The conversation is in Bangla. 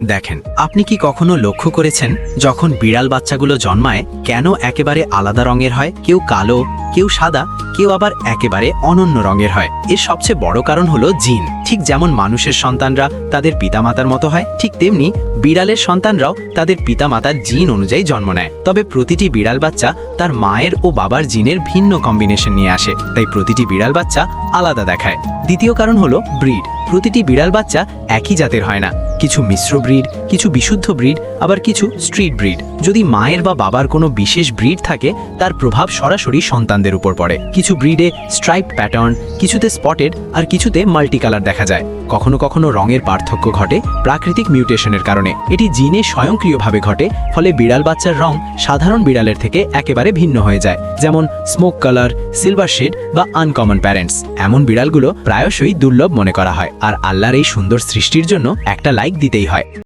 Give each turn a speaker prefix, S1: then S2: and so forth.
S1: দেখেন, আপনি কি কখনো লক্ষ্য করেছেন যখন বিড়াল বাচ্চাগুলো জন্মায় কেন একেবারে আলাদা রঙের হয়? কেউ কালো, কেউ সাদা, কেউ আবার একেবারে অনন্য রঙের হয়। এর সবচেয়ে বড় কারণ হলো জিন। ঠিক যেমন মানুষের সন্তানরা তাদের পিতামাতার মতো হয়, ঠিক তেমনি বিড়ালের সন্তানরাও তাদের পিতামাতার জিন অনুযায়ী জন্ম নেয়। তবে প্রতিটি বিড়াল বাচ্চা তার মায়ের ও বাবার জিনের ভিন্ন কম্বিনেশন নিয়ে আসে, তাই প্রতিটি বিড়াল বাচ্চা আলাদা দেখায়। দ্বিতীয় কারণ হলো ব্রিড। প্রতিটি বিড়াল বাচ্চা একই জাতের হয় না, কিছু মিশ্র ব্রিড, কিছু বিশুদ্ধ ব্রিড, আবার কিছু স্ট্রিট ব্রিড। যদি মায়ের বা বাবার কোনো বিশেষ ব্রিড থাকে তার প্রভাব সরাসরি সন্তানদের উপর পড়ে। কিছু ব্রিডে স্ট্রাইপ প্যাটার্ন, কিছুতে স্পটেড, আর কিছুতে মাল্টি কালার দেখা যায়। কখনো কখনো রঙের পার্থক্য ঘটে প্রাকৃতিক মিউটেশনের কারণে। এটি জিনে স্বয়ংক্রিয়ভাবে ঘটে, ফলে বিড়াল বাচ্চার রং সাধারণ বিড়ালের থেকে একেবারে ভিন্ন হয়ে যায়, যেমন স্মোক কালার, সিলভার শেড বা আনকমন প্যারেন্টস। এমন বিড়ালগুলো প্রায়শই দুর্লভ মনে করা হয়, আর আল্লাহর এই সুন্দর সৃষ্টির জন্য একটা লাইক দিতেই হয়।